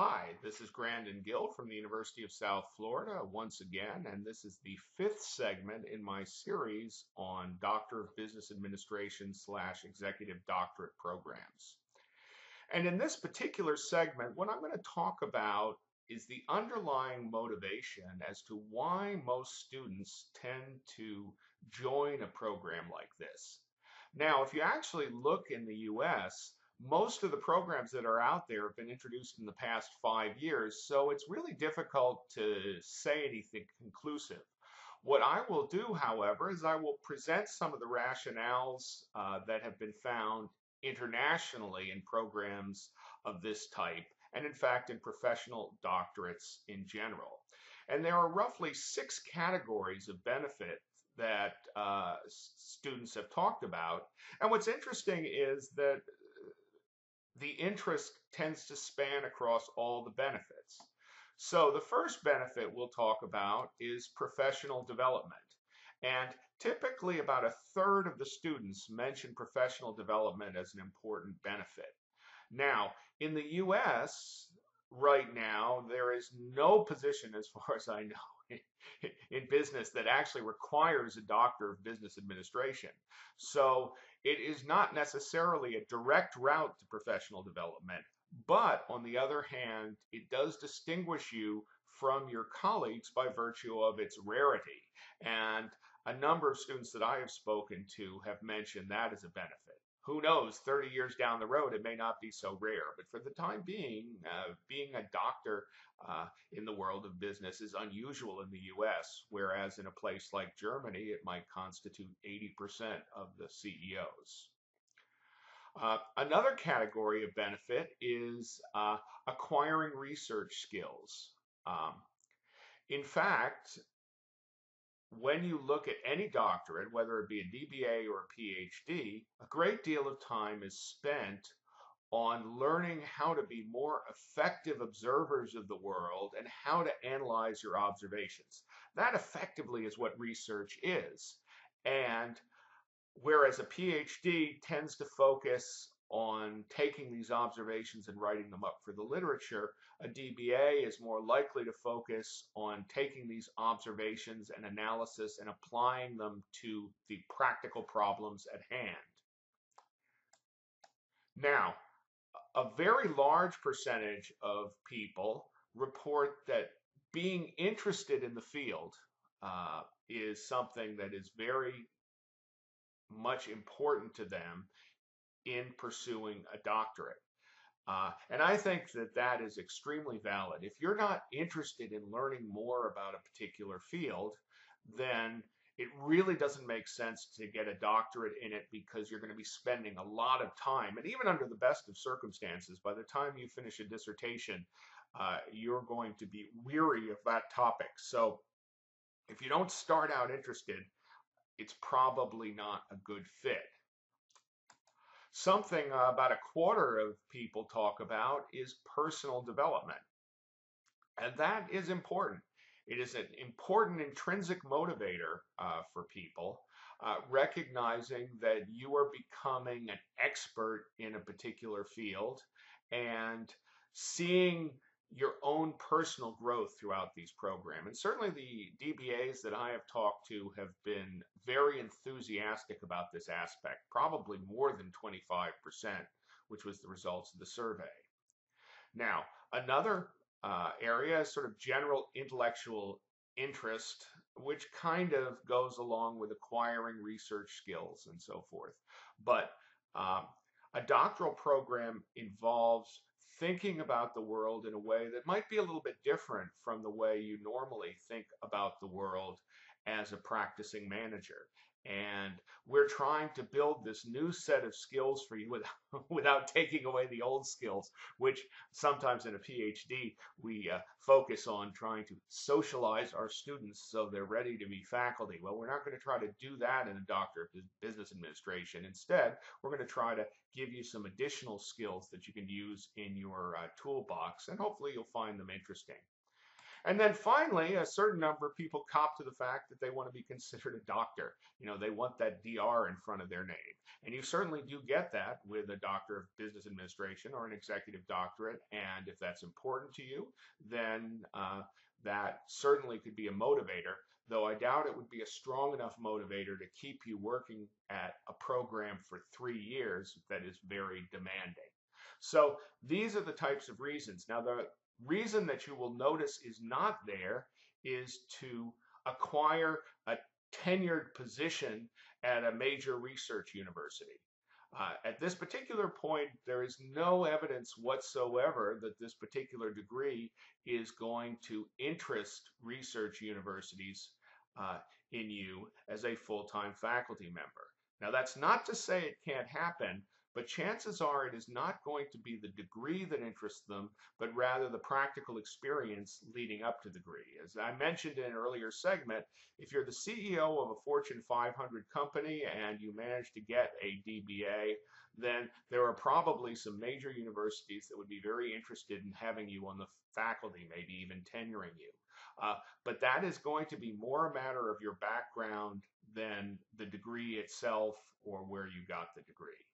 Hi, this is Grandin Gill from the University of South Florida once again, and this is the fifth segment in my series on Doctor of Business Administration / Executive Doctorate programs. And in this particular segment, what I'm going to talk about is the underlying motivation as to why most students tend to join a program like this. Now, if you actually look in the US, most of the programs that are out there have been introduced in the past 5 years, so it's really difficult to say anything conclusive. What I will do, however, is I will present some of the rationales that have been found internationally in programs of this type, and in fact in professional doctorates in general. And there are roughly 6 categories of benefit that students have talked about. And what's interesting is that the interest tends to span across all the benefits. So the first benefit we'll talk about is professional development. And typically about a third of the students mention professional development as an important benefit. Now, in the US right now, there is no position, as far as I know, in business that actually requires a doctor of business administration. So it is not necessarily a direct route to professional development, but on the other hand, it does distinguish you from your colleagues by virtue of its rarity. And a number of students that I have spoken to have mentioned that as a benefit. Who knows, 30 years down the road, it may not be so rare. But for the time being a doctor in the world of business is unusual in the US, whereas in a place like Germany, it might constitute 80% of the CEOs. Another category of benefit is acquiring research skills. In fact, when you look at any doctorate, whether it be a DBA or a PhD, a great deal of time is spent on learning how to be more effective observers of the world and how to analyze your observations. That effectively is what research is. And whereas a PhD tends to focus on taking these observations and writing them up for the literature, a DBA is more likely to focus on taking these observations and analysis and applying them to the practical problems at hand. Now, a very large percentage of people report that being interested in the field is something that is very much important to them in pursuing a doctorate. And I think that that is extremely valid. If you're not interested in learning more about a particular field, then it really doesn't make sense to get a doctorate in it, because you're going to be spending a lot of time. And even under the best of circumstances, by the time you finish a dissertation, you're going to be weary of that topic. So if you don't start out interested, it's probably not a good fit. Something about a quarter of people talk about is personal development. And that is important. It is an important intrinsic motivator for people, recognizing that you are becoming an expert in a particular field and seeing your own personal growth throughout these programs. And certainly the DBAs that I have talked to have been very enthusiastic about this aspect, probably more than 25%, which was the results of the survey. Now, another area is sort of general intellectual interest, which kind of goes along with acquiring research skills and so forth. But a doctoral program involves thinking about the world in a way that might be a little bit different from the way you normally think about the world as a practicing manager. And we're trying to build this new set of skills for you without taking away the old skills, which sometimes in a PhD we focus on trying to socialize our students so they're ready to be faculty. Well, we're not going to try to do that in a Doctor of Business Administration. Instead, we're going to try to give you some additional skills that you can use in your toolbox, and hopefully you'll find them interesting. And then finally, a certain number of people cop to the fact that they want to be considered a doctor. They want that DR in front of their name. And you certainly do get that with a Doctor of Business Administration or an executive doctorate. And if that's important to you, then that certainly could be a motivator, though I doubt it would be a strong enough motivator to keep you working at a program for 3 years that is very demanding. So these are the types of reasons. Now, the reason that you will notice is not there is to acquire a tenured position at a major research university. At this particular point, there is no evidence whatsoever that this particular degree is going to interest research universities in you as a full-time faculty member. Now, that's not to say it can't happen, but chances are it is not going to be the degree that interests them, but rather the practical experience leading up to the degree. As I mentioned in an earlier segment, if you're the CEO of a Fortune 500 company and you manage to get a DBA, then there are probably some major universities that would be very interested in having you on the faculty, maybe even tenuring you. But that is going to be more a matter of your background than the degree itself or where you got the degree.